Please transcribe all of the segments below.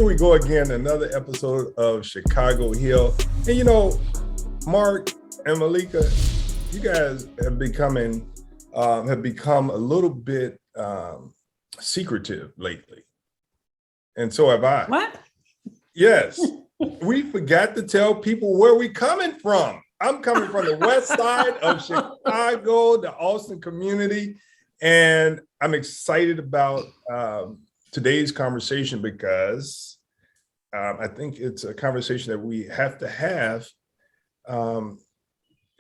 here we go again, another episode of Chicago Hill. And Mark and Malika, you guys have become a little bit secretive lately. And so have I. What? Yes. We forgot to tell people where we coming from. I'm coming from the west side of Chicago, the Austin community. And I'm excited about today's conversation because I think it's a conversation that we have to have. And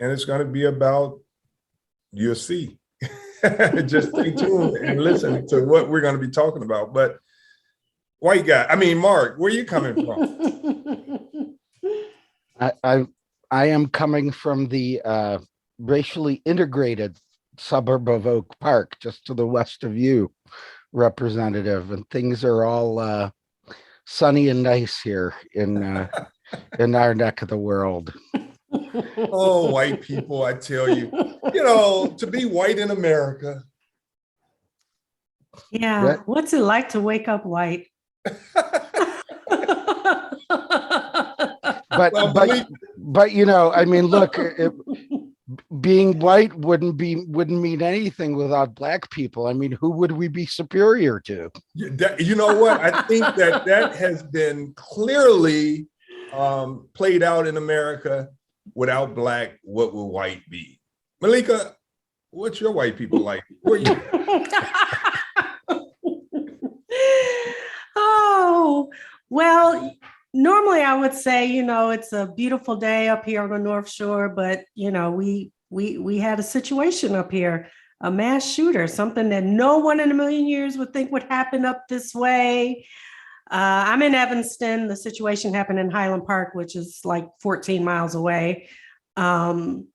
it's going to be about UFC. Just stay tuned and listen to what we're going to be talking about. But Mark, where are you coming from? I am coming from the racially integrated suburb of Oak Park, just to the west of you, Representative, and things are all sunny and nice here in our neck of the world. Oh, white people, I tell you, to be white in America. Yeah. What's it like to wake up white? But look, being white wouldn't mean anything without black people. I mean, who would we be superior to? You know what? I think that has been clearly played out in America. Without black, what will white be? Malika, what's your white people like? Where you? Oh, well, normally I would say, it's a beautiful day up here on the North Shore, but we had a situation up here, a mass shooter, something that no one in a million years would think would happen up this way. I'm in Evanston. The situation happened in Highland Park, which is like 14 miles away. And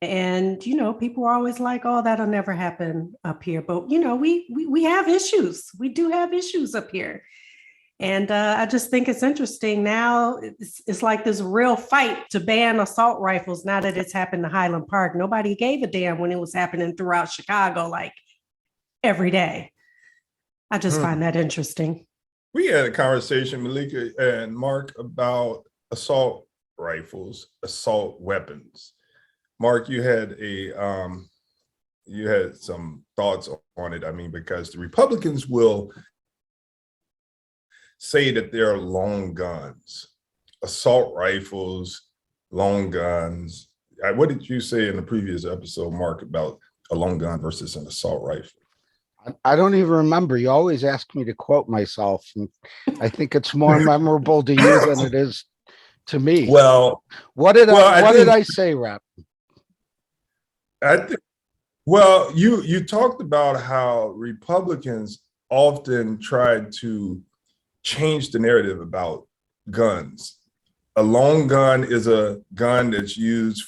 people are always like, "Oh, that'll never happen up here." But we have issues. We do have issues up here. And I just think it's interesting now. It's like this real fight to ban assault rifles now that it's happened to Highland Park. Nobody gave a damn when it was happening throughout Chicago, like every day. I just find that interesting. We had a conversation, Malika and Mark, about assault rifles, assault weapons. Mark, you had some thoughts on it. I mean, because the Republicans will say that there are long guns, assault rifles, long guns. What did you say in the previous episode, Mark, about a long gun versus an assault rifle? I don't even remember. You always ask me to quote myself, and I think it's more memorable to you than it is to me. Well, what did I say, Rep? You talked about how Republicans often tried to change the narrative about guns. A long gun is a gun that's used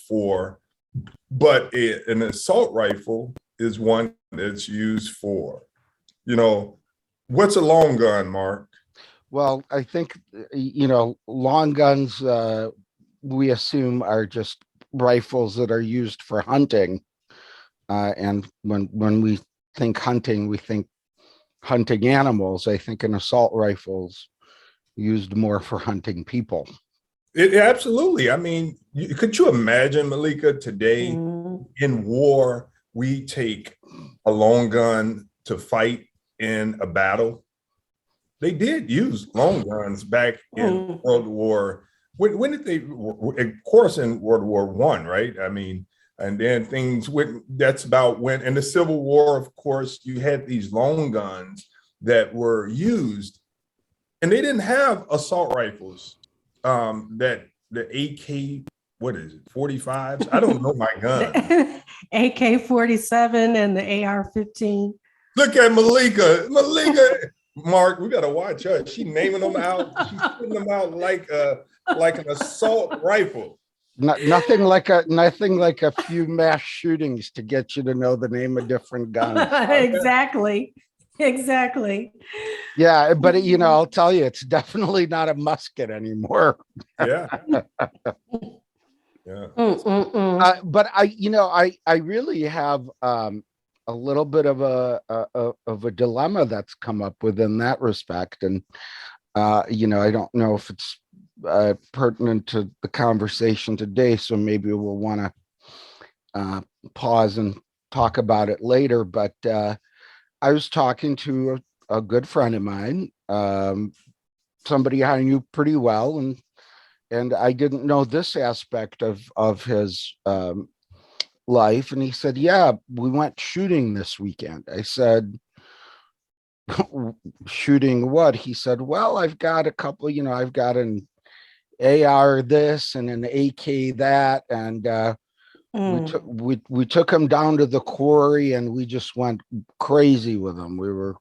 but an assault rifle is one that's used for, what's a long gun, Mark? Well, I think, long guns, we assume are just rifles that are used for hunting. And when we think hunting, we think hunting animals. I think an assault rifle's used more for hunting people. Absolutely. I mean, could you imagine, Malika, today in war, we take a long gun to fight in a battle? They did use long guns back in World War. When did they? Of course, in World War I, right? I mean, and then things went. That's about when in the Civil War. Of course, you had these long guns that were used, and they didn't have assault rifles. That the AK, what is it, 45s? I don't know my gun. AK-47 and the AR-15. Look at Malika. Mark, we gotta watch her. She's naming them out. She's putting them out like an assault rifle. Nothing like a few mass shootings to get you to know the name of different guns. Exactly. Yeah, but I'll tell you, it's definitely not a musket anymore. Yeah. But I really have a little bit of a dilemma that's come up within that respect, and I don't know if it's pertinent to the conversation today, so maybe we'll want to pause and talk about it later. But I was talking to a good friend of mine, somebody I knew pretty well, and I didn't know this aspect of his life. And he said, "Yeah, we went shooting this weekend." I said, "Shooting what?" He said, "Well, I've got a couple. I've got an AR this and an AK that, and we took him down to the quarry, and we just went crazy with him. We were,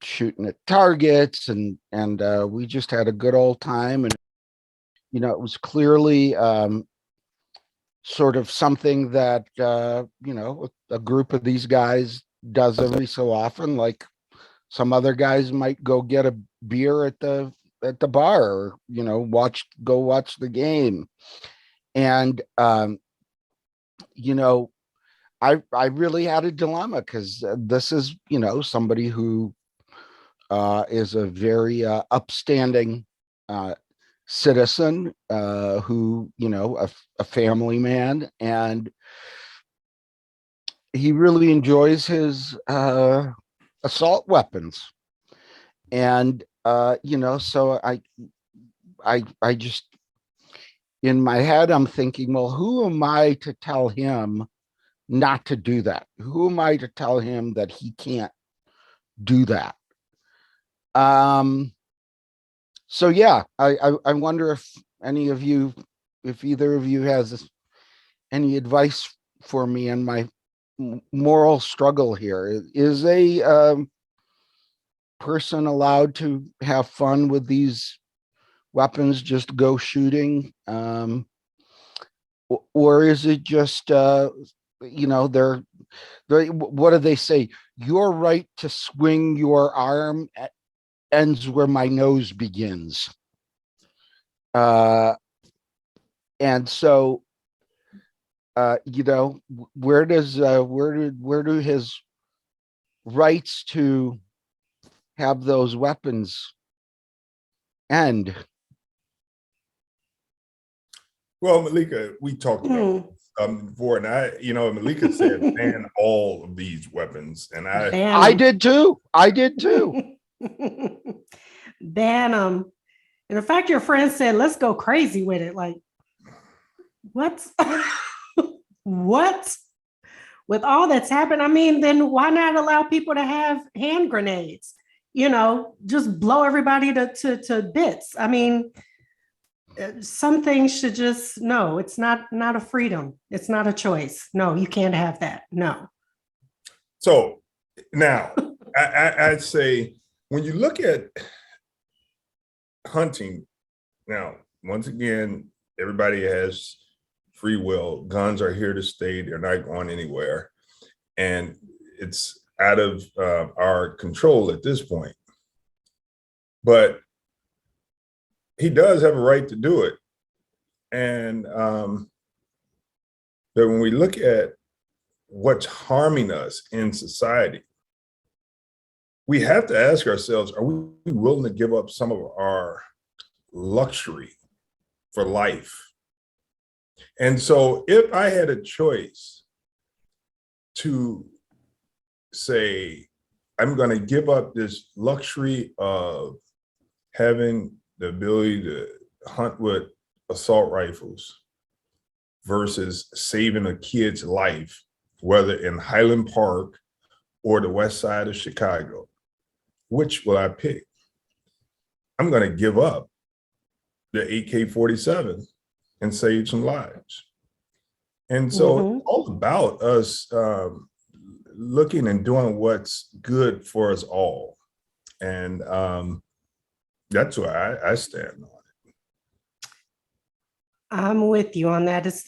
shooting at targets, and we just had a good old time. And it was clearly sort of something that a group of these guys does every so often, like some other guys might go get a beer at the bar, or go watch the game. And I really had a dilemma, because this is somebody who is a very upstanding citizen, who a family man, and he really enjoys his assault weapons. And so I just, in my head, I'm thinking, well, who am I to tell him not to do that? Who am I to tell him that he can't do that? So yeah, I wonder if either of you has any advice for me in my moral struggle here. Is a person allowed to have fun with these weapons, just go shooting, or is it just they're what do they say? Your right to swing your arm ends where my nose begins. And so where do his rights to have those weapons end? Well, Malika, we talked about before, and Malika said ban all of these weapons, and I did too. Ban them. And in fact, your friend said, "Let's go crazy with it." Like, what? What? With all that's happened, I mean, then why not allow people to have hand grenades? Just blow everybody to bits. I mean, some things should just, no, it's not a freedom. It's not a choice. No, you can't have that. No. So now I'd say, when you look at hunting, now, once again, everybody has free will. Guns are here to stay. They're not going anywhere. And it's out of our control at this point. But he does have a right to do it. And but when we look at what's harming us in society, we have to ask ourselves, are we willing to give up some of our luxury for life? And so if I had a choice to say, I'm going to give up this luxury of having the ability to hunt with assault rifles versus saving a kid's life, whether in Highland Park or the west side of Chicago, which will I pick? I'm going to give up the AK-47 and save some lives. And so it's all about us looking and doing what's good for us all. And that's where I stand on it. I'm with you on that. It's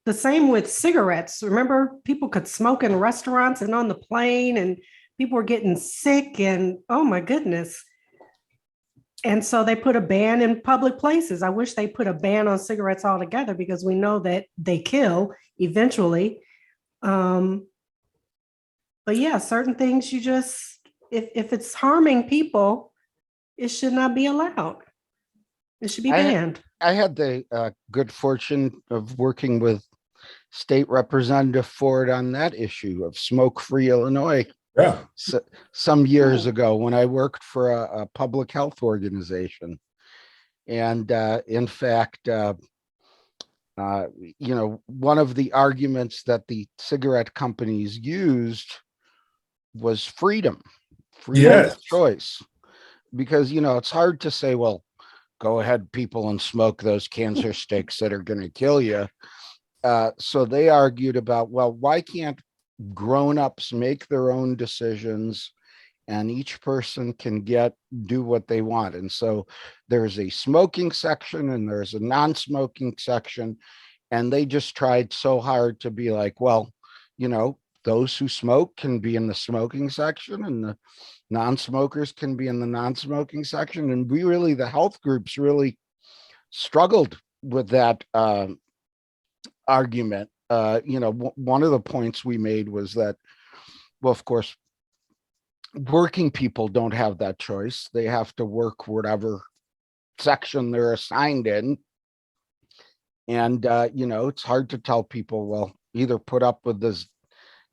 the same with cigarettes. Remember, people could smoke in restaurants and on the plane, and people were getting sick, and oh my goodness. And so they put a ban in public places. I wish they put a ban on cigarettes altogether, because we know that they kill eventually. But yeah, certain things you just, if it's harming people, it should not be allowed. It should be I banned. I had the good fortune of working with State Representative Ford on that issue of smoke-free Illinois Yeah. some years Cool. ago when I worked for a public health organization. And in fact, one of the arguments that the cigarette companies used was freedom Yes. of choice. Because, it's hard to say, well, go ahead, people, and smoke those cancer sticks that are going to kill you. So they argued about, well, why can't grown-ups make their own decisions and each person can do what they want? And so there's a smoking section and there's a non-smoking section. And they just tried so hard to be like, well, those who smoke can be in the smoking section and the non-smokers can be in the non-smoking section. And the health groups really struggled with that argument. One of the points we made was that, well, of course, working people don't have that choice. They have to work whatever section they're assigned in. And, it's hard to tell people, well, either put up with this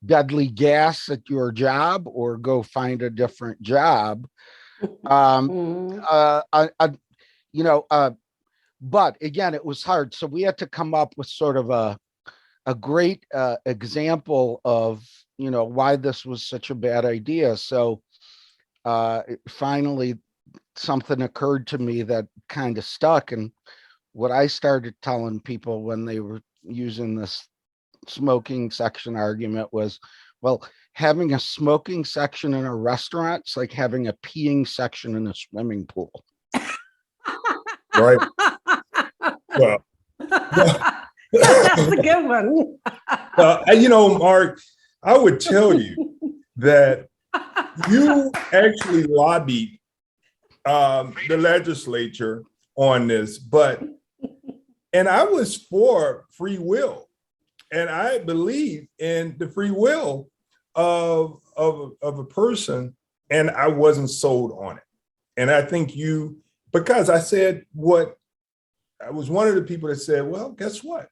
deadly gas at your job or go find a different job. Mhm. But again, it was hard. So we had to come up with sort of a great example of, why this was such a bad idea. So finally, something occurred to me that kind of stuck. And what I started telling people when they were using this smoking section argument was, well, having a smoking section in a restaurant is like having a peeing section in a swimming pool. Right. Well, That's a good one. Mark, I would tell you that you actually lobbied the legislature on this, and I was for free will. And I believe in the free will of a person, and I wasn't sold on it. And I think because I said I was one of the people that said, well, guess what?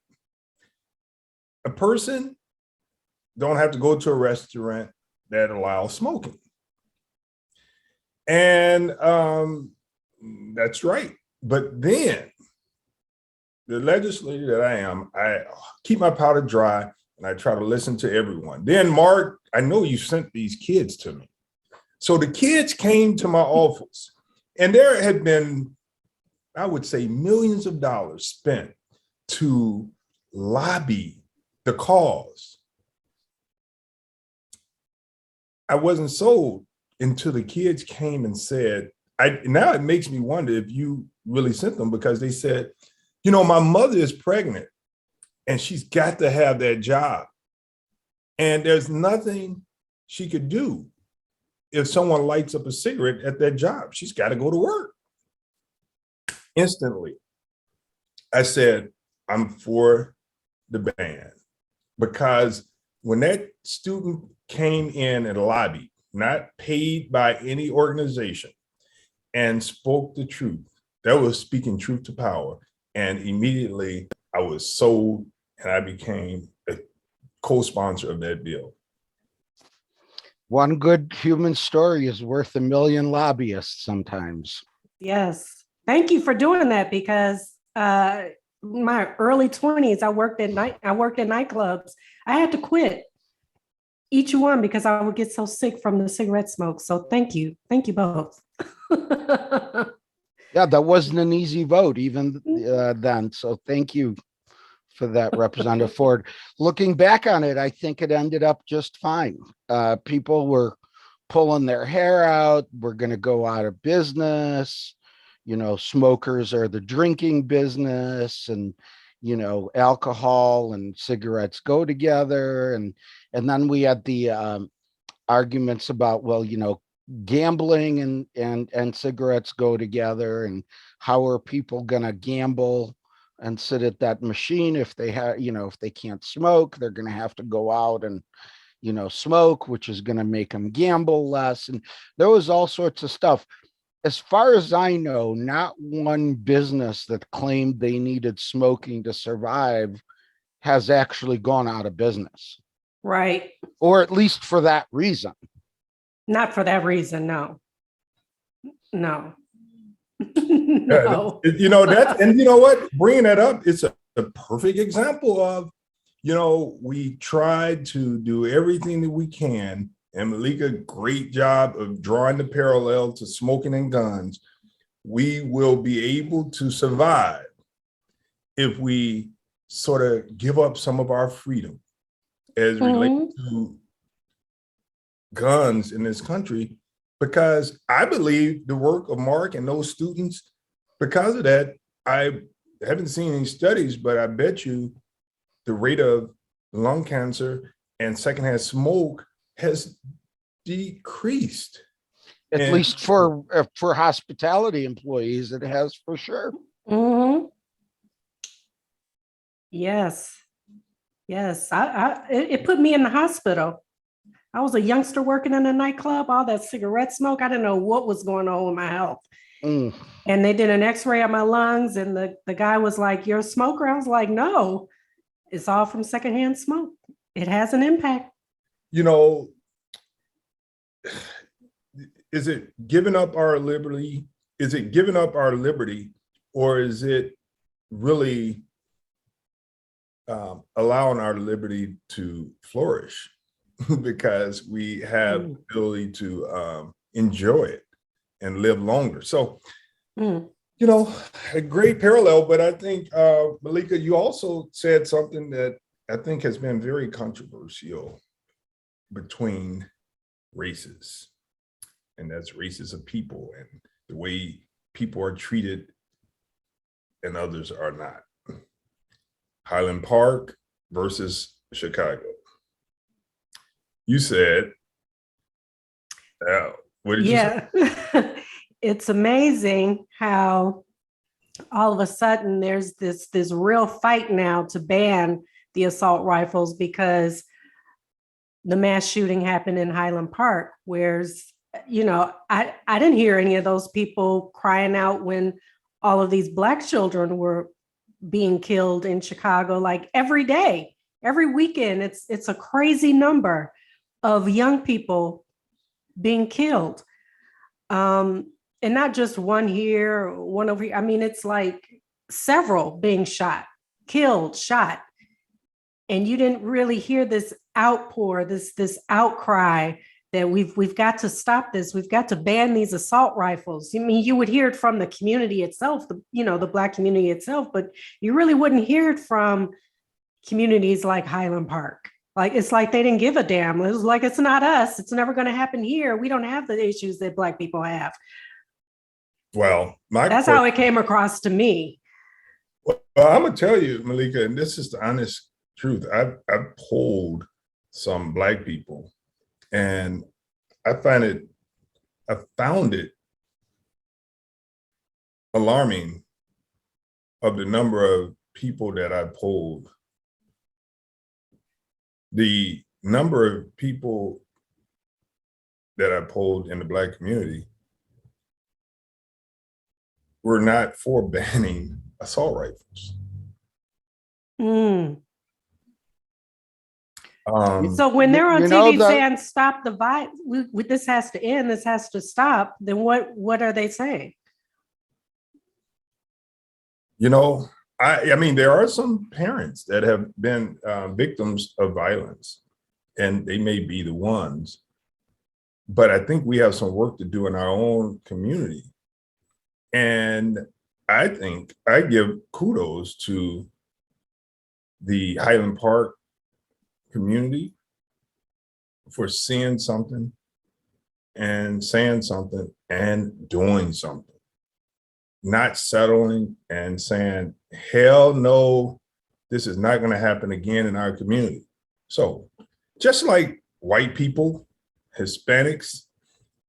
A person don't have to go to a restaurant that allows smoking. And that's right. But then the legislator that I am, I keep my powder dry and I try to listen to everyone. Then, Mark, I know you sent these kids to me. So the kids came to my office and there had been, I would say, millions of dollars spent to lobby the cause. I wasn't sold until the kids came and said, now it makes me wonder if you really sent them, because they said, my mother is pregnant and she's got to have that job. And there's nothing she could do if someone lights up a cigarette at that job. She's got to go to work. Instantly, I said, I'm for the ban, because when that student came in and lobbied, not paid by any organization, and spoke the truth, that was speaking truth to power. And immediately I was sold and I became a co-sponsor of that bill. One good human story is worth a million lobbyists sometimes. Yes. Thank you for doing that, because my early 20s, I worked in nightclubs. I had to quit each one because I would get so sick from the cigarette smoke. So thank you. Thank you both. Yeah, that wasn't an easy vote even then. So thank you for that, Representative Ford. Looking back on it, I think it ended up just fine. People were pulling their hair out. We're going to go out of business. Smokers are the drinking business, and, alcohol and cigarettes go together. And then we had the arguments about, well, gambling and cigarettes go together, and how are people going to gamble and sit at that machine if they have, if they can't smoke, they're going to have to go out and, smoke, which is going to make them gamble less. And there was all sorts of stuff. as far as I know, not one business that claimed they needed smoking to survive has actually gone out of business, Right. or at least for that reason. Not for that reason. No. No. Yeah, No. you know, that, and you know what? Bringing that up, it's a perfect example of, you know, we tried to do everything that we can, and Malika, great job of drawing the parallel to smoking and guns. We will be able to survive if we sort of give up some of our freedom as related to guns in this country, because I believe the work of Mark and those students, because of that, I haven't seen any studies, but I bet you the rate of lung cancer and secondhand smoke has decreased. At least for hospitality employees, it has for sure. Mm-hmm. Yes. Yes. It put me in the hospital. I was a youngster working in a nightclub, all that cigarette smoke. I didn't know what was going on with my health. Mm. And they did an x-ray of my lungs, and the guy was like, "You're a smoker?" I was like, "No, it's all from secondhand smoke. It has an impact." You know, is it giving up our liberty? Is it giving up our liberty, or is it really allowing our liberty to flourish because we have the ability to enjoy it and live longer? So, you know, a great parallel. But I think, Malika, you also said something that I think has been very controversial between races, and that's races of people and the way people are treated and others are not. Highland Park versus Chicago. You said, what did you say? It's amazing how all of a sudden there's this real fight now to ban the assault rifles because the mass shooting happened in Highland Park, whereas, you know, I didn't hear any of those people crying out when all of these Black children were being killed in Chicago. Like every day, every weekend, it's a crazy number of young people being killed. And not just one here, one over here. I mean, it's like several being shot, killed, shot. And you didn't really hear this outpour, this outcry that we've got to stop this. We've got to ban these assault rifles. I mean, you would hear it from the community itself, the Black community itself, but you really wouldn't hear it from communities like Highland Park. Like, it's like they didn't give a damn. It was like, it's not us. It's never going to happen here. We don't have the issues that Black people have. Well, that's how it came across to me. Well, I'm going to tell you, Malika, and this is the honest truth. I've polled some Black people, and I found it alarming of the number of people that I polled. The number of people that I polled in the Black community were not for banning assault rifles. So when they're on TV saying stop the violence, this has to end, this has to stop, then what are they saying? You know, I mean, there are some parents that have been victims of violence, and they may be the ones, but I think we have some work to do in our own community. And I think I give kudos to the Highland Park community for seeing something and saying something and doing something, not settling and saying, hell no, this is not going to happen again in our community. So just like white people, Hispanics,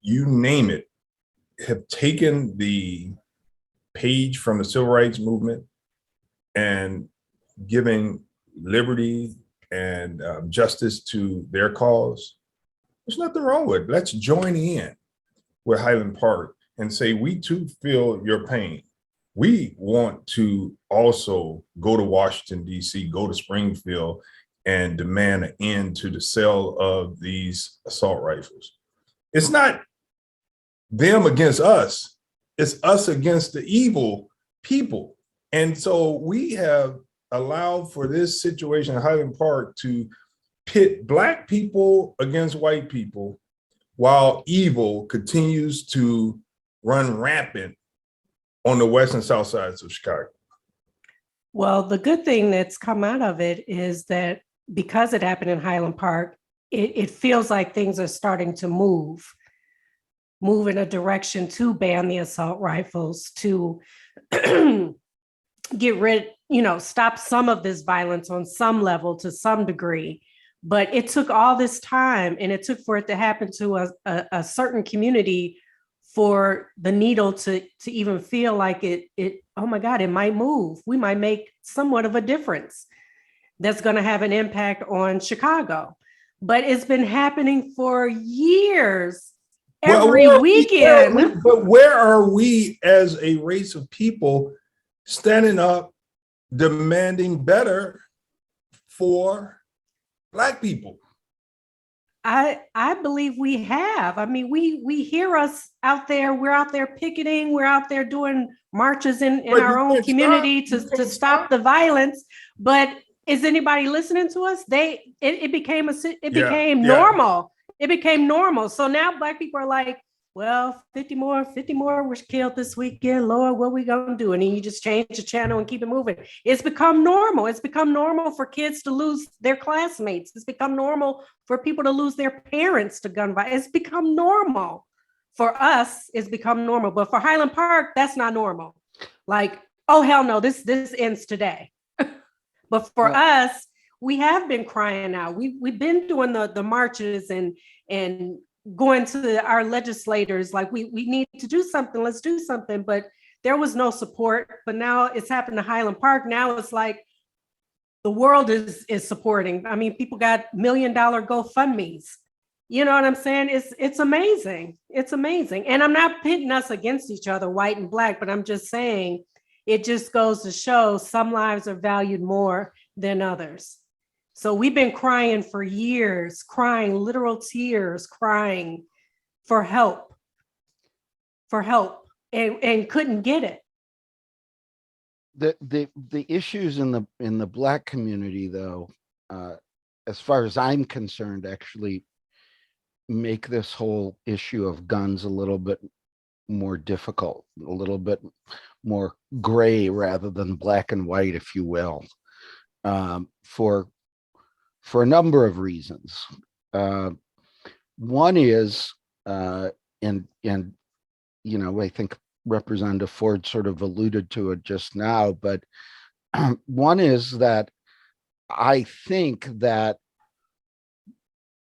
you name it, have taken the page from the civil rights movement and giving liberty and justice to their cause, there's nothing wrong with it. Let's join in with Highland Park and say, we too feel your pain. We want to also go to Washington, D.C., go to Springfield, and demand an end to the sale of these assault rifles. It's not them against us, it's us against the evil people. And so we have allowed for this situation in Highland Park to pit Black people against white people while evil continues to run rampant on the west and south sides of Chicago. Well, the good thing that's come out of it is that because it happened in Highland Park, it feels like things are starting to move in a direction to ban the assault rifles, to get rid, stop some of this violence on some level to some degree. But it took all this time, and it took for it to happen to a certain community for the needle to even feel like it, oh my God, it might move. We might make somewhat of a difference that's going to have an impact on Chicago. But it's been happening for years, every weekend. But where are we as a race of people standing up, demanding better for Black people? I believe we have. I mean, we hear us out there. We're out there picketing. We're out there doing marches in our own community to stop the violence. But is anybody listening to us? It became normal. It became normal. So now Black people are like, well, 50 more were killed this weekend. Lord, what are we gonna do? And then you just change the channel and keep it moving. It's become normal. It's become normal for kids to lose their classmates. It's become normal for people to lose their parents to gun violence. It's become normal. For us, it's become normal. But for Highland Park, that's not normal. Like, oh hell no, this ends today. But for us, we have been crying out. We've been doing the marches and going to our legislators like we need to do something, let's do something. But there was no support. But now it's happened to Highland Park. Now it's like the world is supporting. I mean, people got $1 million GoFundMes. You know what I'm saying? It's amazing. It's amazing. And I'm not pitting us against each other, white and Black, but I'm just saying it just goes to show some lives are valued more than others. So we've been crying for years, crying literal tears, crying for help, and couldn't get it. The issues in the Black community, though, as far as I'm concerned, actually make this whole issue of guns a little bit more difficult, a little bit more gray rather than black and white, if you will, for a number of reasons. One is, and I think Representative Ford sort of alluded to it just now, but one is that I think that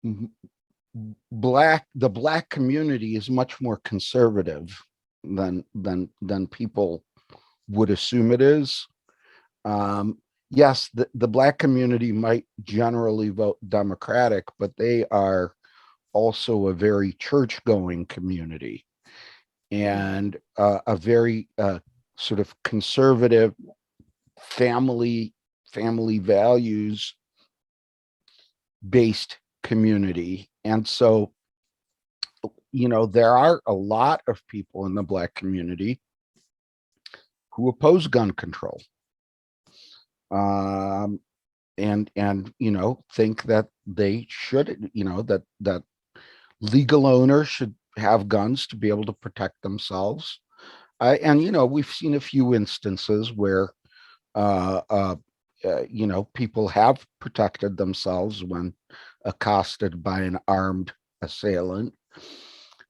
the Black community is much more conservative than people would assume it is. Yes, the Black community might generally vote Democratic, but they are also a very church-going community and a very sort of conservative family values based community. And so, there are a lot of people in the Black community who oppose gun control. And think that they should, that legal owners should have guns to be able to protect themselves. We've seen a few instances where, people have protected themselves when accosted by an armed assailant.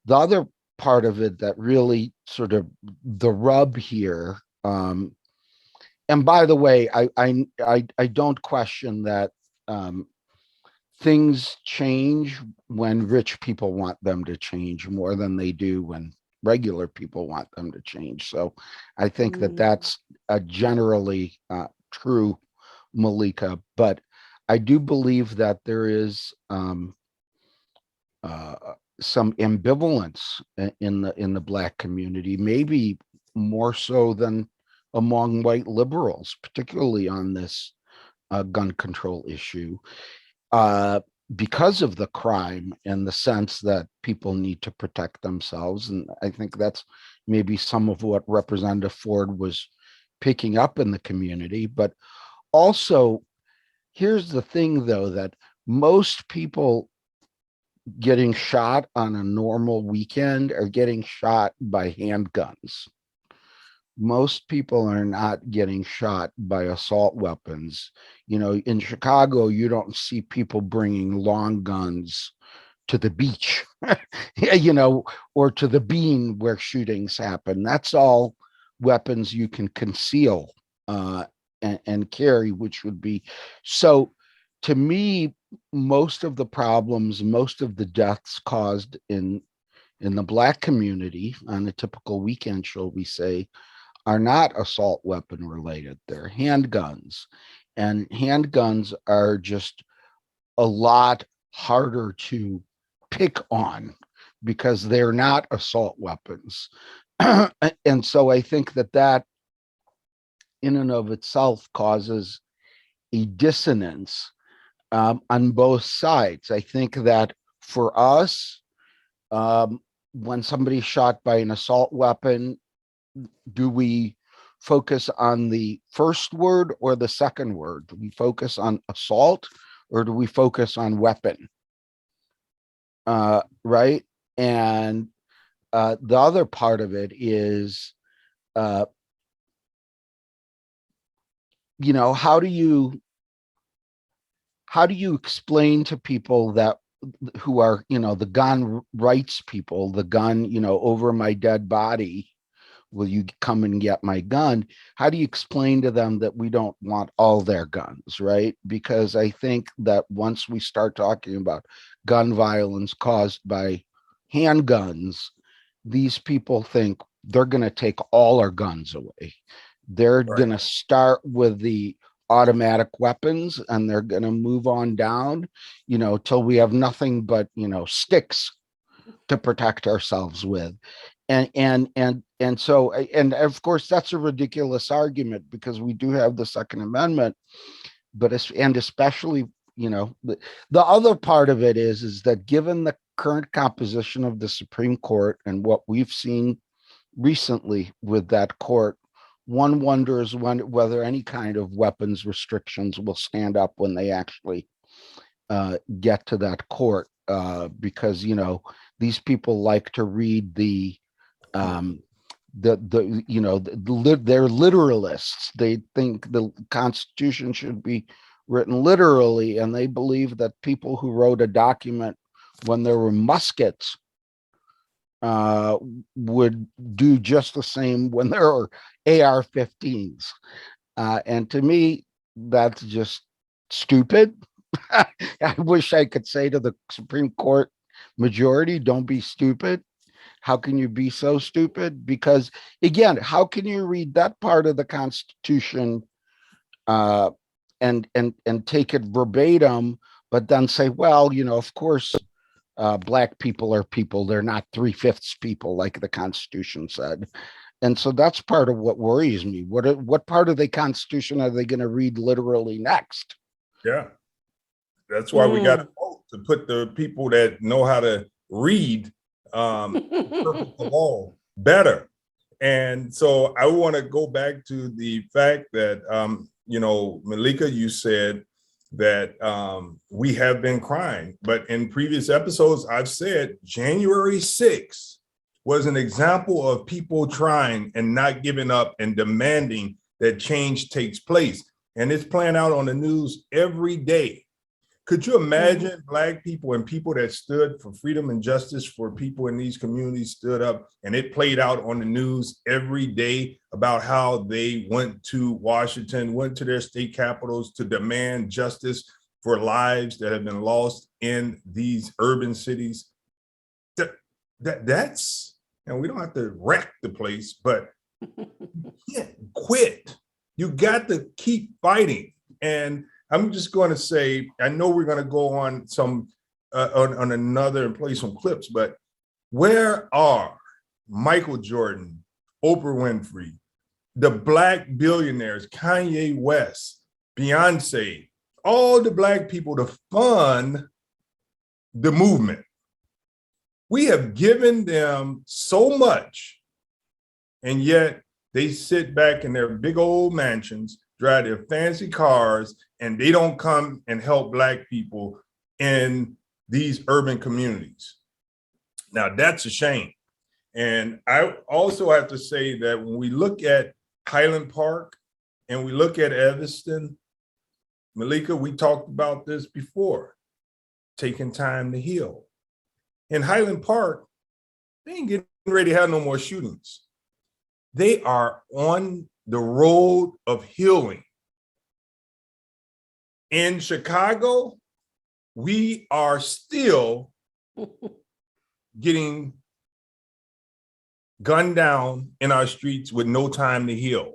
The other part of it that really sort of the rub here, and by the way, I don't question that things change when rich people want them to change more than they do when regular people want them to change. So I think that that's generally true, Malika. But I do believe that there is some ambivalence in the Black community, maybe more so than among white liberals, particularly on this gun control issue, because of the crime and the sense that people need to protect themselves. And I think that's maybe some of what Representative Ford was picking up in the community. But also, here's the thing, though, that most people getting shot on a normal weekend are getting shot by handguns. Most people are not getting shot by assault weapons. You know, in Chicago, you don't see people bringing long guns to the beach, you know, or to the bean where shootings happen. That's all weapons you can conceal and carry, which would be so. To me, most of the problems, most of the deaths caused in the Black community on a typical weekend, shall we say, are not assault weapon related. They're handguns. And handguns are just a lot harder to pick on because they're not assault weapons. And so I think that that in and of itself causes a dissonance on both sides. I think that for us, when somebody's shot by an assault weapon, do we focus on the first word or the second word? Do we focus on assault or do we focus on weapon? Right? And the other part of it is, you know, how do you explain to people that who are, you know, the gun rights people, the gun, you know, over my dead body, will you come and get my gun? How do you explain to them that we don't want all their guns, right? Because I think that once we start talking about gun violence caused by handguns, these people think they're going to take all our guns away. They're going to start with the automatic weapons and they're going to move on down, you know, till we have nothing but, you know, sticks to protect ourselves with. And so, and of course that's a ridiculous argument because we do have the Second Amendment, but and especially, you know, the other part of it is that given the current composition of the Supreme Court and what we've seen recently with that court, one wonders whether any kind of weapons restrictions will stand up when they actually get to that court, because, you know, these people like to read the you know, they're literalists. They think the Constitution should be written literally, and they believe that people who wrote a document when there were muskets would do just the same when there are AR-15s. And to me, that's just stupid. I wish I could say to the Supreme Court majority, don't be stupid. How can you be so stupid? Because again, how can you read that part of the Constitution and take it verbatim, but then say, well, you know, of course, Black people are people. They're not 3/5 people like the Constitution said. And so that's part of what worries me. What part of the Constitution are they going to read literally next? Yeah, that's why we got to vote to put the people that know how to read the law better. And so I want to go back to the fact that, you know, Malika, you said that we have been crying, but in previous episodes, I've said January 6th was an example of people trying and not giving up and demanding that change takes place. And it's playing out on the news every day. Could you imagine Black people and people that stood for freedom and justice for people in these communities stood up, and it played out on the news every day about how they went to Washington, went to their state capitals to demand justice for lives that have been lost in these urban cities? That's, and we don't have to wreck the place, but you can't quit. You got to keep fighting. And I'm just going to say, I know we're going to go on some on another and play some clips, but where are Michael Jordan, Oprah Winfrey, the Black billionaires, Kanye West, Beyonce, all the Black people to fund the movement? We have given them so much, and yet they sit back in their big old mansions, drive their fancy cars, and they don't come and help Black people in these urban communities. Now, that's a shame. And I also have to say that when we look at Highland Park and we look at Evanston, Malika, we talked about this before, taking time to heal. In Highland Park, they ain't getting ready to have no more shootings. They are on the road of healing. In Chicago, we are still getting gunned down in our streets with no time to heal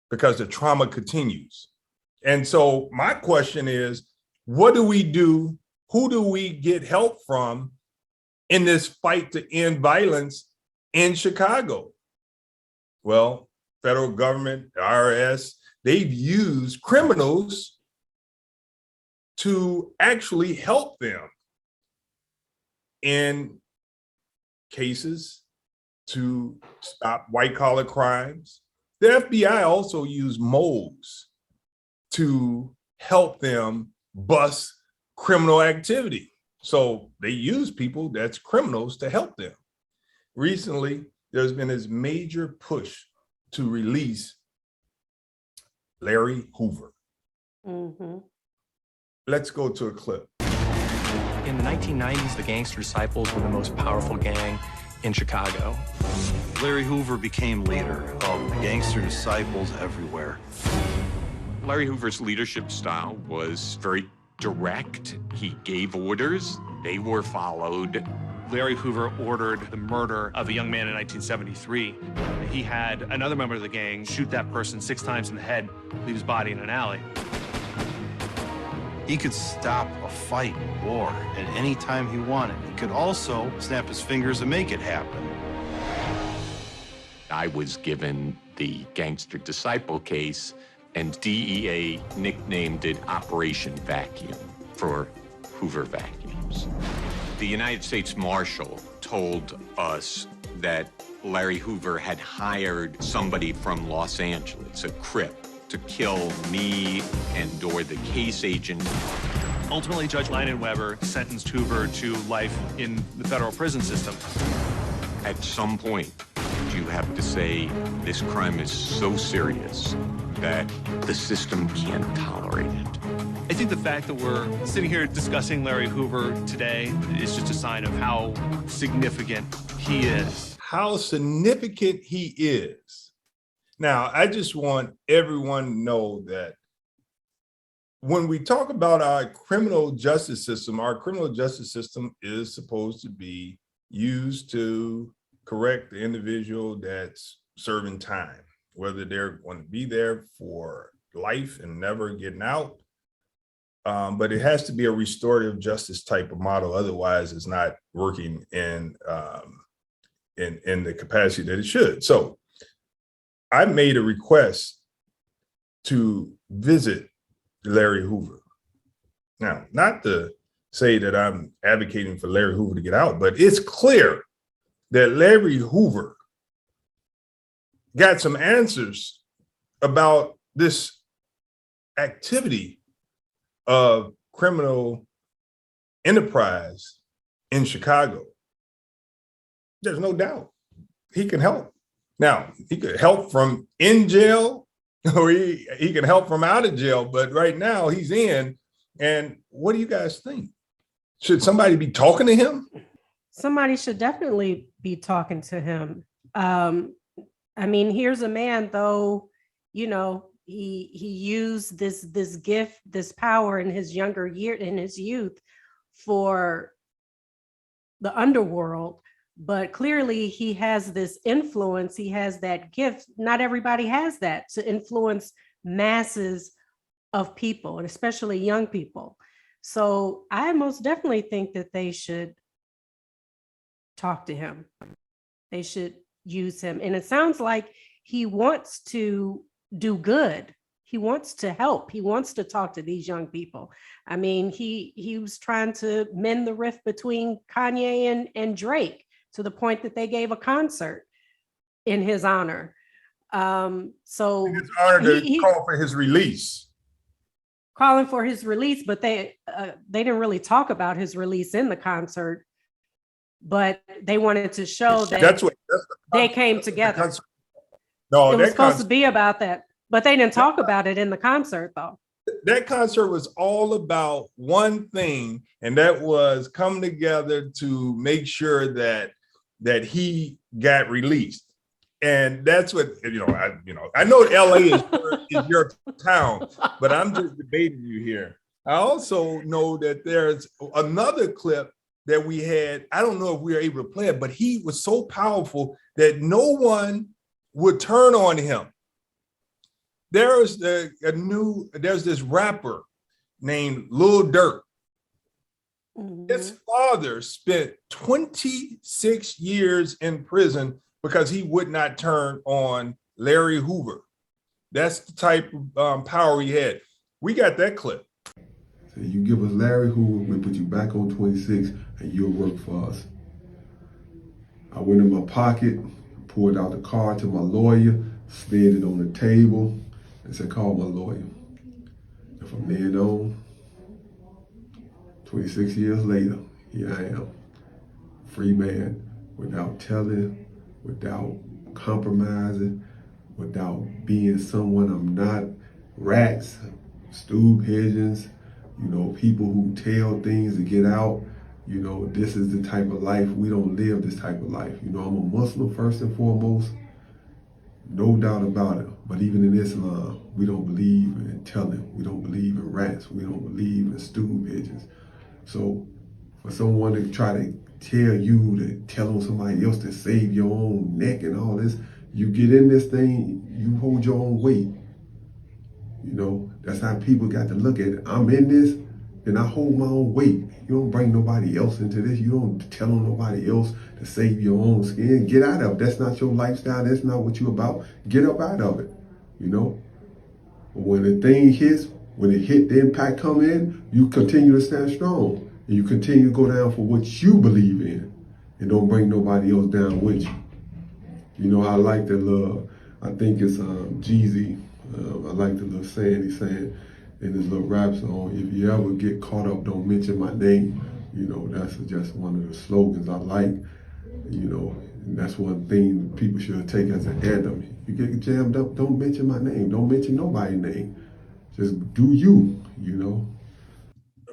because the trauma continues. And so my question is, what do we do? Who do we get help from in this fight to end violence in Chicago? Well, federal government, the IRS, they've used criminals to actually help them in cases to stop white collar crimes. The FBI also used moles to help them bust criminal activity. So they use people that's criminals to help them. Recently, there's been this major push to release Larry Hoover. Mm-hmm. Let's go to a clip. In the 1990s, the Gangster Disciples were the most powerful gang in Chicago. Larry Hoover became leader of the Gangster Disciples everywhere. Larry Hoover's leadership style was very direct. He gave orders, they were followed. Larry Hoover ordered the murder of a young man in 1973. He had another member of the gang shoot that person 6 times in the head, leave his body in an alley. He could stop a fight, war, at any time he wanted. He could also snap his fingers and make it happen. I was given the Gangster Disciple case, and DEA nicknamed it Operation Vacuum for Hoover vacuums. The United States Marshal told us that Larry Hoover had hired somebody from Los Angeles, a Crip, to kill me and or the case agent. Ultimately, Judge Lyman Weber sentenced Hoover to life in the federal prison system. At some point, you have to say this crime is so serious that the system can't tolerate it. I think the fact that we're sitting here discussing Larry Hoover today is just a sign of how significant he is. How significant he is. Now, I just want everyone to know that when we talk about our criminal justice system is supposed to be used to correct the individual that's serving time, whether they're going to be there for life and never getting out. But it has to be a restorative justice type of model. Otherwise, it's not working in the capacity that it should. So I made a request to visit Larry Hoover. Now, not to say that I'm advocating for Larry Hoover to get out, but it's clear that Larry Hoover got some answers about this activity of criminal enterprise in Chicago. There's no doubt he can help. Now, he could help from in jail or he can help from out of jail, but right now he's in. And what do you guys think? Should somebody be talking to him? Somebody should definitely be talking to him. I mean, here's a man, though, you know, he used this gift, this power in his youth for the underworld. But clearly he has this influence. He has that gift. Not everybody has that, to influence masses of people, and especially young people. So I most definitely think that they should talk to him. They should use him. And it sounds like he wants to do good. He wants to help. He wants to talk to these young people. I mean, he was trying to mend the rift between Kanye and Drake to the point that they gave a concert in his honor. So It's hard to he call for his release. calling for his release, but they didn't really talk about his release in the concert, but they wanted to show that That's they came together. No, It was that supposed to concert, be about that, but they didn't talk about it in the concert though. that concert was all about one thing, and that was come together to make sure that he got released. And that's what I know LA is your town, but I'm just debating you here. I also know that there's another clip that we had. I don't know if we were able to play it, but he was so powerful that no one would turn on him. There's this rapper named Lil Durk. His father spent 26 years in prison because he would not turn on Larry Hoover. That's the type of power he had. We got that clip. So you give us Larry Hoover, we put you back on 26, and you'll work for us. I went in my pocket, pulled out the card to my lawyer, slid it on the table, and said, call my lawyer. And from then on, 26 years later, here I am, free man, without telling, without compromising, without being someone I'm not. Rats, stool pigeons, people who tell things to get out. This is the type of life, we don't live this type of life. I'm a Muslim first and foremost, no doubt about it. But even in Islam, we don't believe in telling. We don't believe in rats. We don't believe in stool pigeons. So for someone to try to tell you to tell on somebody else to save your own neck and all this, you get in this thing, you hold your own weight. That's how people got to look at it. I'm in this, then I hold my own weight. You don't bring nobody else into this. You don't tell on nobody else to save your own skin. Get out of it. That's not your lifestyle. That's not what you're about. Get up out of it. But when the thing hits, when it hit, the impact come in, you continue to stand strong. And you continue to go down for what you believe in. And don't bring nobody else down with you. I like the little, I think it's Jeezy. I like the little saying he's saying in his little rap song, if you ever get caught up, don't mention my name. That's just one of the slogans I like, and that's one thing people should take as an anthem. You get jammed up, don't mention my name. Don't mention nobody's name. Just do you.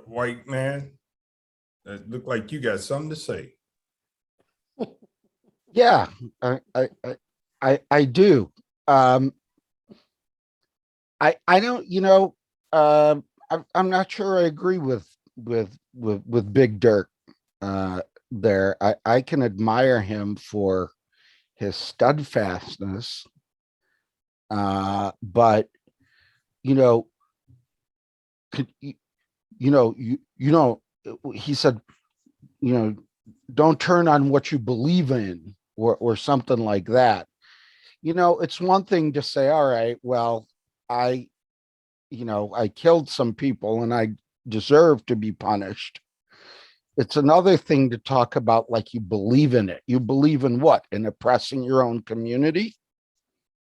White man, that look like you got something to say. Yeah, I do. I don't, I'm not sure I agree with Big Dirk there. I can admire him for his steadfastness, but he said, don't turn on what you believe in, or something like that. It's one thing to say, all right, well, I killed some people and I deserve to be punished. It's another thing to talk about like you believe in it. You believe in what? In oppressing your own community?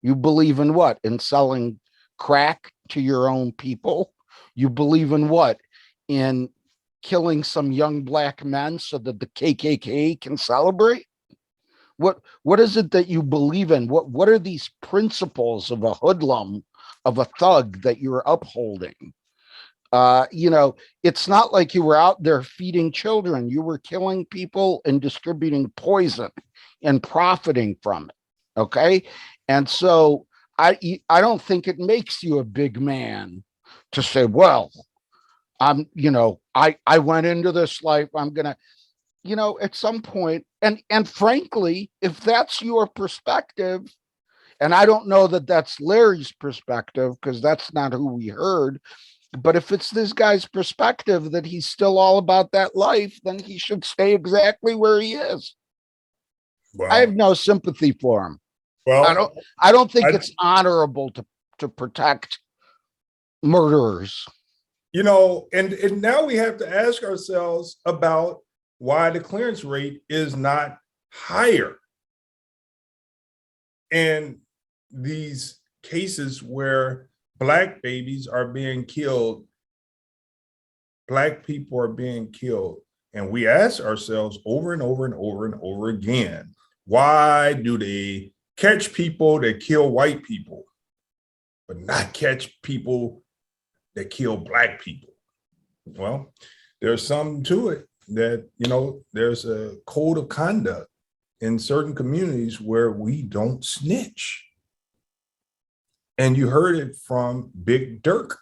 You believe in what? In selling crack to your own people? You believe in what? In killing some young black men so that the KKK can celebrate? What is it that you believe in? What are these principles of a hoodlum, of a thug that you're upholding? It's not like you were out there feeding children. You were killing people and distributing poison and profiting from it. Okay. And so I don't think it makes you a big man to say, well, I went into this life, I'm going to, at some point, and frankly, if that's your perspective, and I don't know that that's Larry's perspective, because that's not who we heard. But if it's this guy's perspective that he's still all about that life, then he should stay exactly where he is. I have Well, no sympathy for him. well, I don't think I- it's honorable to protect murderers. you know, and now we have to ask ourselves about why the clearance rate is not higher. And these cases where Black babies are being killed, Black people are being killed. And we ask ourselves over and over and over and over again, why do they catch people that kill white people, but not catch people that kill Black people? Well, there's something to it that, you know, there's a code of conduct in certain communities where we don't snitch. And you heard it from Big Dirk.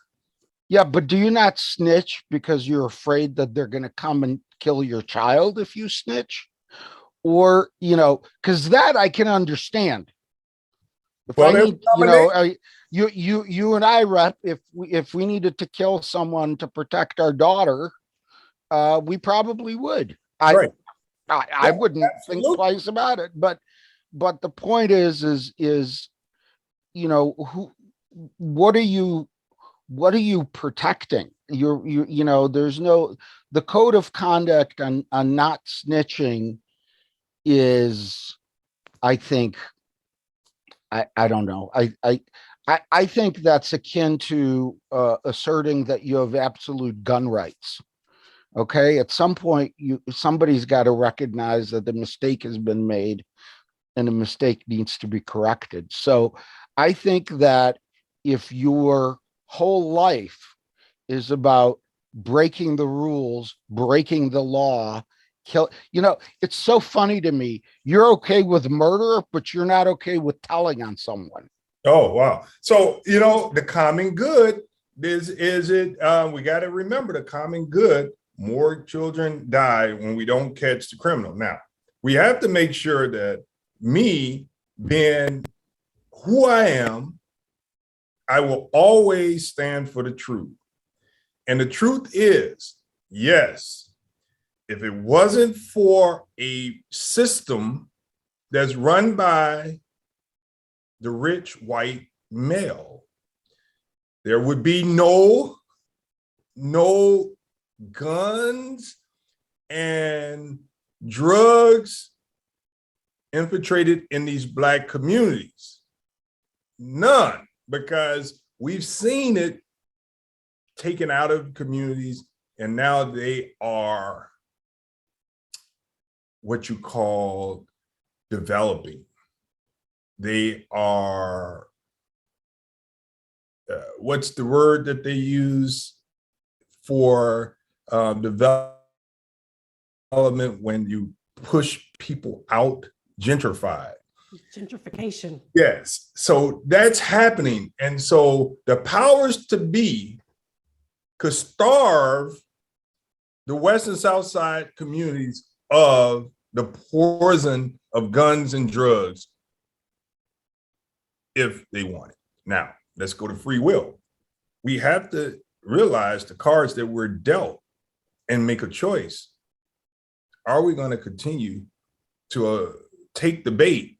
Yeah, but do you not snitch because you're afraid that they're going to come and kill your child if you snitch? Or, you know, because that I can understand. If Well, I there's need, a you know, combination. you and I, Rep, if we needed to kill someone to protect our daughter, we probably would. Right. I Yeah, wouldn't think absolutely. twice about it. But the point is, you know, what are you protecting? You know, there's no, the code of conduct on not snitching is, I think, I don't know. I think that's akin to asserting that you have absolute gun rights. Okay, at some point, somebody's got to recognize that the mistake has been made, and the mistake needs to be corrected. So, I think that if your whole life is about breaking the rules, breaking the law, kill, you know, it's so funny to me. You're okay with murder, but you're not okay with telling on someone. Oh, wow. So, you know, the common good is it, we got to remember the common good. More children die when we don't catch the criminal. Now, we have to make sure that me being who I am, I will always stand for the truth. And the truth is, yes, if it wasn't for a system that's run by the rich white male, there would be no guns and drugs infiltrated in these Black communities. None, because we've seen it taken out of communities, and now they are what you call developing. They are, what's the word that they use for development when you push people out? Gentrified. Gentrification. Yes. So that's happening. And so the powers to be could starve the West and South Side communities of the poison of guns and drugs if they want it. Now, let's go to free will. We have to realize the cards that we're dealt and make a choice. Are we going to continue to take the bait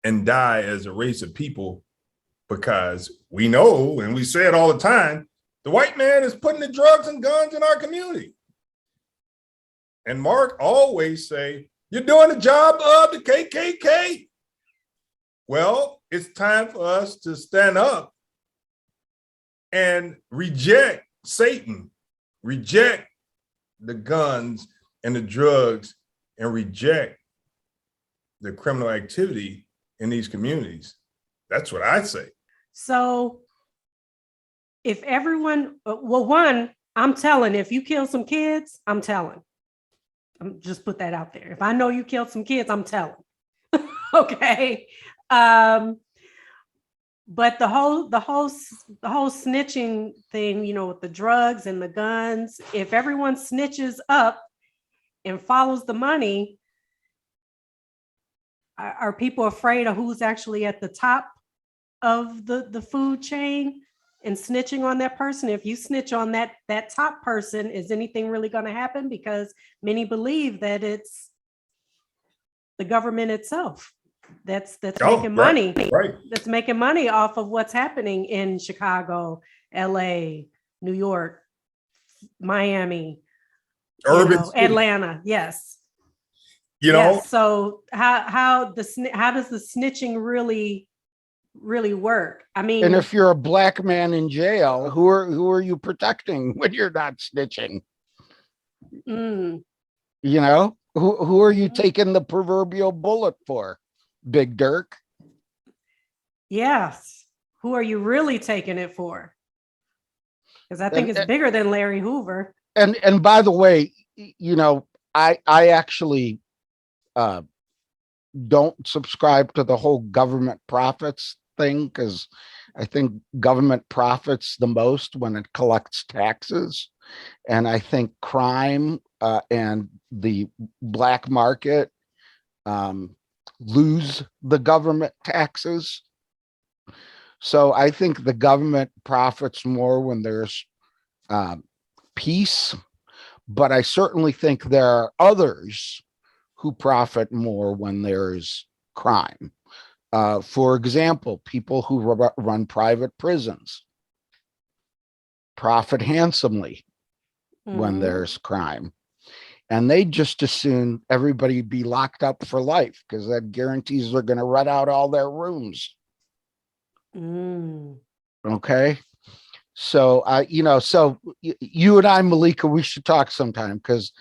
and die as a race of people? Because we know, and we say it all the time, the white man is putting the drugs and guns in our community. And Mark always say, you're doing the job of the KKK. Well, it's time for us to stand up and reject Satan, reject the guns and the drugs, and reject the criminal activity in these communities. That's what I say. So if everyone, well, one, I'm telling, if you kill some kids, I'm telling. I'm just put that out there. If I know you killed some kids, I'm telling. Okay. But the whole snitching thing, you know, with the drugs and the guns, if everyone snitches up and follows the money, are people afraid of who's actually at the top of the food chain? in snitching on that person? If you snitch on that top person, is anything really going to happen? Because many believe that it's the government itself that's making money. Right. That's making money off of what's happening in Chicago, LA, New York, Miami, Atlanta. Yes. Yes. So how does the snitching really work? I mean, and if you're a black man in jail, who are you protecting when you're not snitching? mm, You know, who are you taking the proverbial bullet for? Big Dirk? yes. Who are you really taking it for? Because I think it's bigger than Larry Hoover. And by the way, you know, I actually don't subscribe to the whole government profits thing, because I think government profits the most when it collects taxes. And I think crime and the black market lose the government taxes. So I think the government profits more when there's peace, but I certainly think there are others who profit more when there's crime. For example, people who run private prisons profit handsomely when there's crime. And they just assume everybody be locked up for life because that guarantees they're going to rent out all their rooms. Okay. So, so you and I, Malika, we should talk sometime, because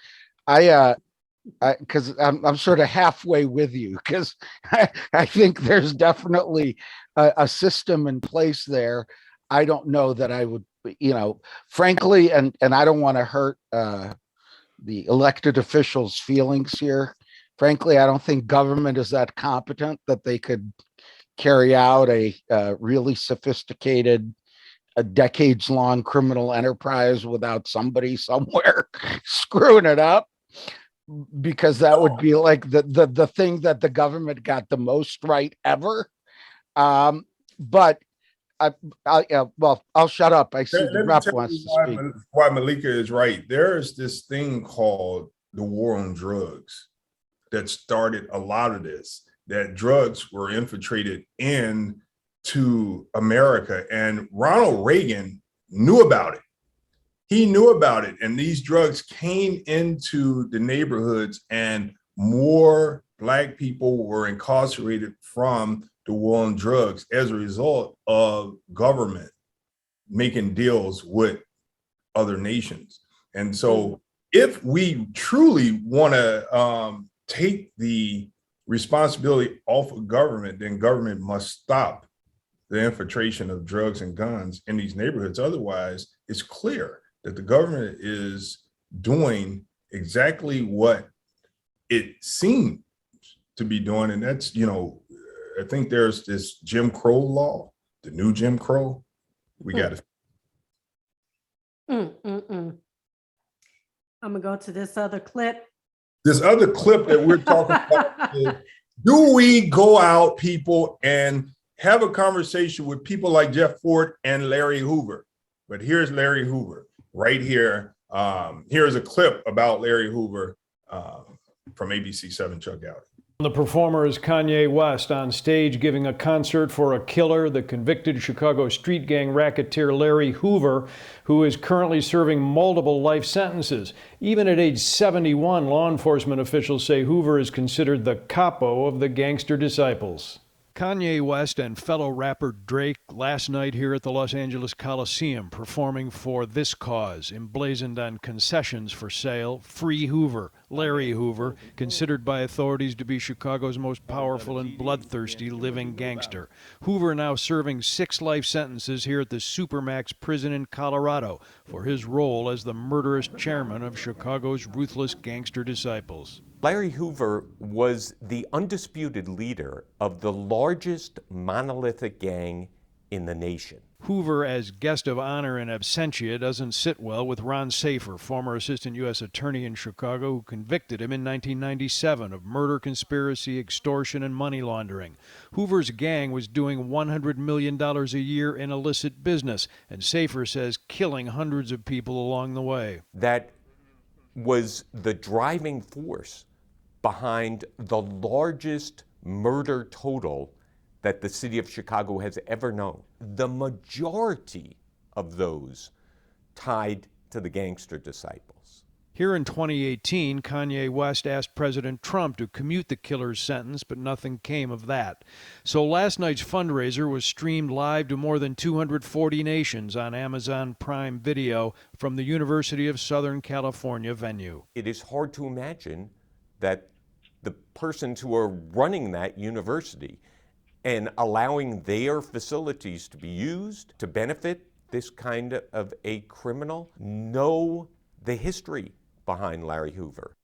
because I'm sort of halfway with you, because I think there's definitely a system in place there. I don't know that I would, frankly, and I don't want to hurt the elected officials' feelings here. Frankly, I don't think government is that competent that they could carry out a really sophisticated, a decades-long criminal enterprise without somebody somewhere screwing it up, because that would be like the thing that the government got the most right ever. But I'll shut up. I see the rep wants to speak. Why Malika is right. There's this thing called the war on drugs that started a lot of this, that drugs were infiltrated into America, and Ronald Reagan knew about it. He knew about it, and these drugs came into the neighborhoods, and more Black people were incarcerated from the war on drugs as a result of government making deals with other nations. And so if we truly want to take the responsibility off of government, then government must stop the infiltration of drugs and guns in these neighborhoods. Otherwise, it's clear that the government is doing exactly what it seems to be doing. And that's, I think there's this Jim Crow law, the new Jim Crow. We got to. I'm gonna go to this other clip. This other clip that we're talking about is, do we go out, people, and have a conversation with people like Jeff Fort and Larry Hoover? But here's Larry Hoover right here. Here's a clip about Larry Hoover from ABC 7 Chuck Gowdy. The performer is Kanye West on stage giving a concert for a killer, the convicted Chicago street gang racketeer Larry Hoover, who is currently serving multiple life sentences. Even at age 71, law enforcement officials say Hoover is considered the capo of the gangster disciples. Kanye West and fellow rapper Drake last night here at the Los Angeles Coliseum performing for this cause, emblazoned on concessions for sale. Free Hoover, Larry Hoover, considered by authorities to be Chicago's most powerful and bloodthirsty living gangster. Hoover now serving 6 life sentences here at the Supermax prison in Colorado for his role as the murderous chairman of Chicago's ruthless gangster disciples. Larry Hoover was the undisputed leader of the largest monolithic gang in the nation. Hoover, as guest of honor in absentia, doesn't sit well with Ron Safer, former assistant U.S. attorney in Chicago, who convicted him in 1997 of murder, conspiracy, extortion, and money laundering. Hoover's gang was doing $100 million a year in illicit business, and Safer says killing hundreds of people along the way. That was the driving force behind the largest murder total that the city of Chicago has ever known. The majority of those tied to the gangster disciples. Here in 2018, Kanye West asked President Trump to commute the killer's sentence, but nothing came of that. So last night's fundraiser was streamed live to more than 240 nations on Amazon Prime Video from the University of Southern California venue. It is hard to imagine that the persons who are running that university and allowing their facilities to be used to benefit this kind of a criminal know the history behind Larry Hoover.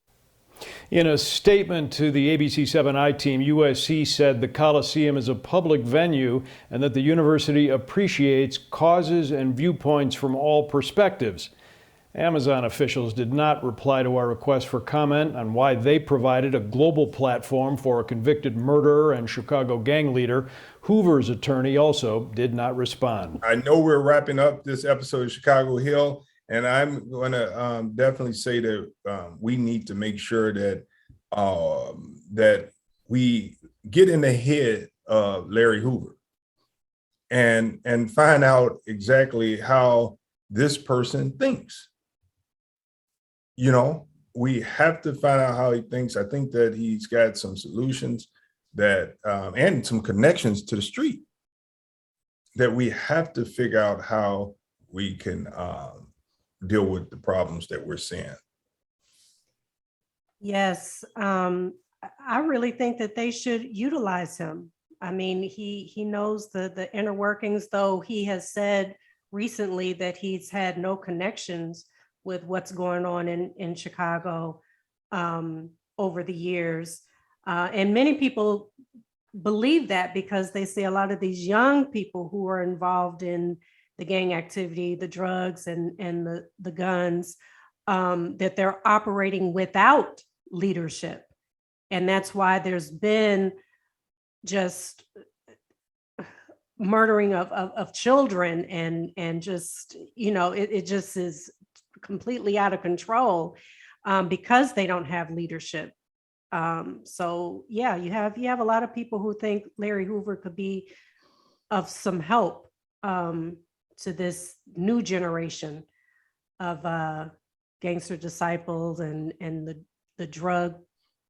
In a statement to the ABC 7i team, USC said the Coliseum is a public venue and that the university appreciates causes and viewpoints from all perspectives. Amazon officials did not reply to our request for comment on why they provided a global platform for a convicted murderer and Chicago gang leader. Hoover's attorney also did not respond. I know we're wrapping up this episode of Chicago Hill, and I'm going to definitely say that we need to make sure that that we get in the head of Larry Hoover and find out exactly how this person thinks. You know, we have to find out how he thinks. I think that he's got some solutions that and some connections to the street that we have to figure out how we can deal with the problems that we're seeing. Yes, I really think that they should utilize him. I mean, he knows the inner workings, though he has said recently that he's had no connections with what's going on in Chicago over the years. And many people believe that because they see a lot of these young people who are involved in the gang activity, the drugs and the guns, that they're operating without leadership. And that's why there's been just murdering of children and just, you know, it just is completely out of control because they don't have leadership. So yeah, you have a lot of people who think Larry Hoover could be of some help to this new generation of gangster disciples and the drug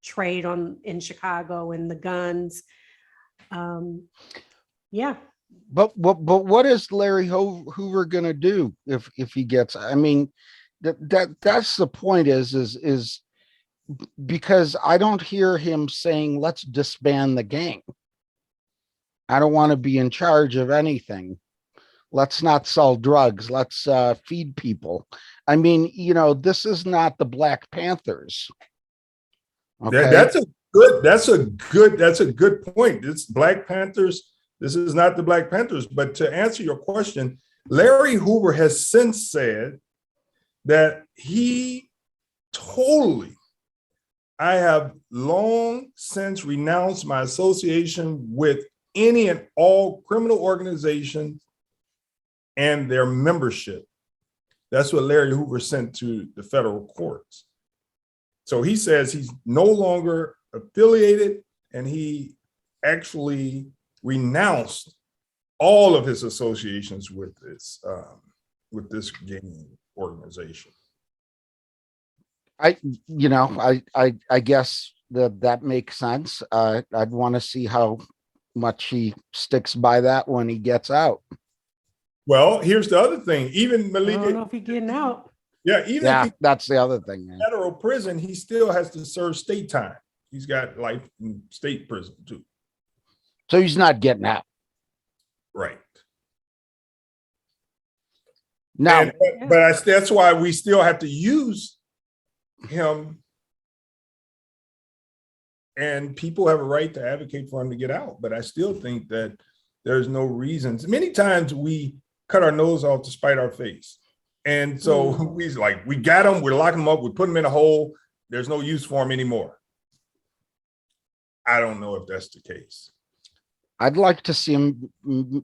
trade in Chicago and the guns. Yeah. But what is Larry Hoover going to do if he gets? I mean, that's the point. Is because I don't hear him saying, "Let's disband the gang. I don't want to be in charge of anything. Let's not sell drugs. Let's feed people." I mean, you know, this is not the Black Panthers. Okay? That's a good point. It's Black Panthers. This is not the Black Panthers. But to answer your question, Larry Hoover has since said that I have long since renounced my association with any and all criminal organizations and their membership. That's what Larry Hoover sent to the federal courts. So he says he's no longer affiliated, and he actually renounced all of his associations with this gang organization. I guess that makes sense. I'd want to see how much he sticks by that when he gets out. Well, here's the other thing. Even Malika, I don't know if he's getting out. Yeah, if that's the other thing. Man. Federal prison, he still has to serve state time. He's got life in state prison too. So he's not getting out. Right. Now, that's why we still have to use him, and people have a right to advocate for him to get out. But I still think that there's no reasons. Many times we cut our nose off to spite our face. And so we got them, we're locking them up, we put them in a hole. There's no use for them anymore. I don't know if that's the case. I'd like to see him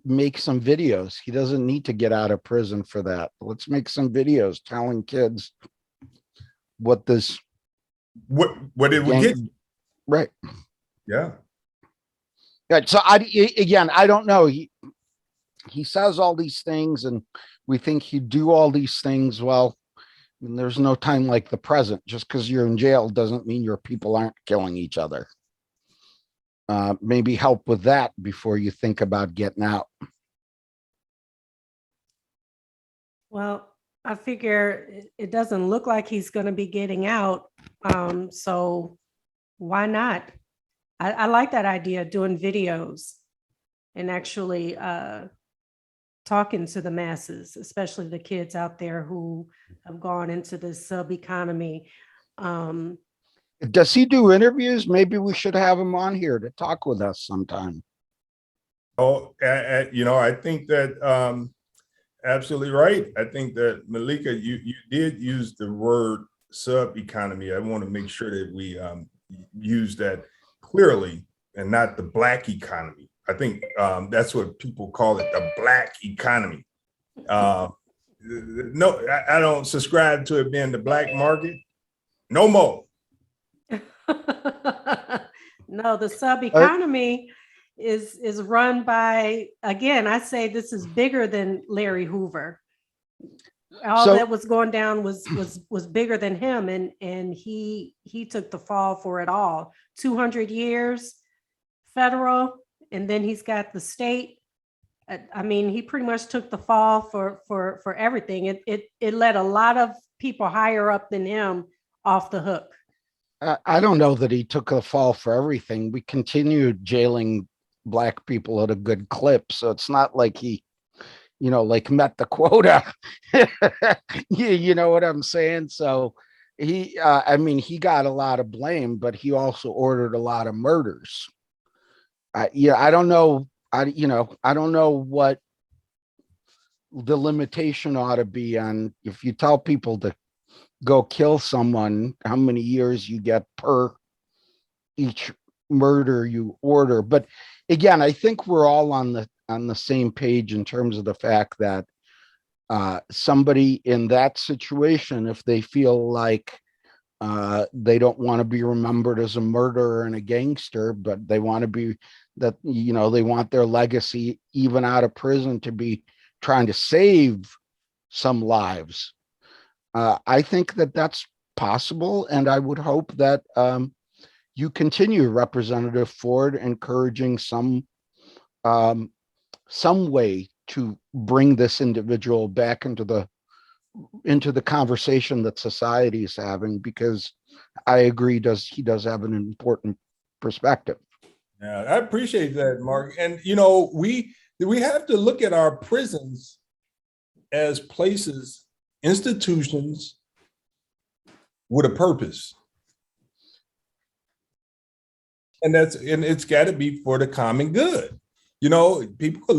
make some videos. He doesn't need to get out of prison for that. Let's make some videos telling kids what this what it would get. Right. Yeah. Right. So I don't know. He says all these things and we think he'd do all these things. Well, there's no time like the present. Just because you're in jail doesn't mean your people aren't killing each other. Maybe help with that before you think about getting out. Well, I figure it doesn't look like he's going to be getting out. So why not? I like that idea, doing videos and actually talking to the masses, especially the kids out there who have gone into this sub economy. Does he do interviews? Maybe we should have him on here to talk with us sometime. Oh, I think that absolutely right. I think that Malika, you did use the word sub economy. I want to make sure that we use that clearly and not the black economy. I think that's what people call it, the black economy. No, I don't subscribe to it being the black market. No more. No, the sub economy is run by, again, I say this is bigger than Larry Hoover. All that was going down was bigger than him, and he took the fall for it all. 200 years federal, and then he's got the state. I mean, he pretty much took the fall for everything. It let a lot of people higher up than him off the hook. I don't know that he took the fall for everything. We continued jailing black people at a good clip. So it's not like he, met the quota. You know what I'm saying? So he got a lot of blame, but he also ordered a lot of murders. I don't know. I don't know what the limitation ought to be on if you tell people to go kill someone, how many years you get per each murder you order. But again, I think we're all on the same page in terms of the fact that somebody in that situation, if they feel like they don't want to be remembered as a murderer and a gangster, but they want to be that, they want their legacy, even out of prison, to be trying to save some lives. I think that that's possible, and I would hope that you continue, Representative Ford, encouraging some way to bring this individual back into the conversation that society is having, because I agree, he does have an important perspective. Yeah, I appreciate that, Mark. And we have to look at our prisons as places, institutions with a purpose. And it's got to be for the common good. People could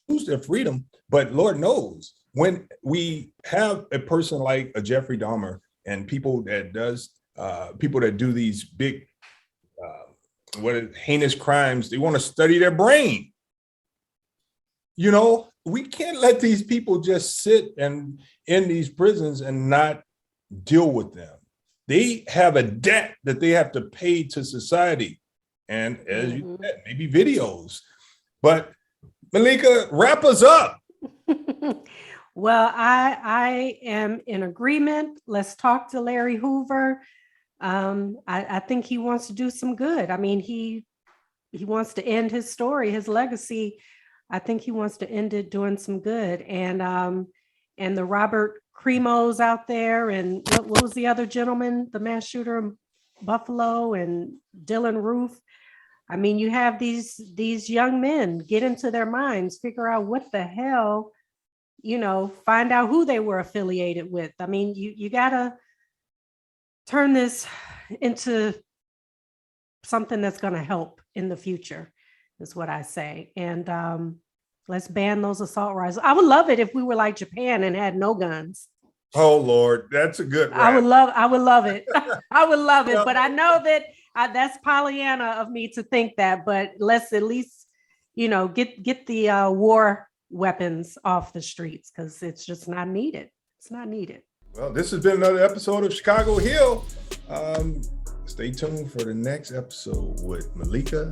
lose their freedom, but Lord knows, when we have a person like a Jeffrey Dahmer and people that do these big heinous crimes, they want to study their brain. We can't let these people just sit in these prisons and not deal with them. They have a debt that they have to pay to society. And as you said, maybe videos. But Malika, wrap us up. Well, I am in agreement. Let's talk to Larry Hoover. I think he wants to do some good. I mean, he wants to end his story, his legacy. I think he wants to end it doing some good. And the Robert Cremos out there, and what was the other gentleman, the mass shooter in Buffalo, and Dylan Roof. I mean, you have these young men get into their minds, figure out what the hell, find out who they were affiliated with. I mean, you gotta turn this into something that's going to help in the future. is what I say. And let's ban those assault rifles. I would love it if we were like Japan and had no guns. Oh Lord, that's a good I would love it. I would love it. Yeah. But I know that that's Pollyanna of me to think that. But let's at least, get the war weapons off the streets, because it's just not needed. It's not needed. Well, this has been another episode of Chicago Hill. Stay tuned for the next episode with Malika,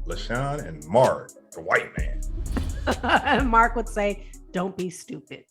LaShawn, and Mark, the white man. Mark would say, "Don't be stupid."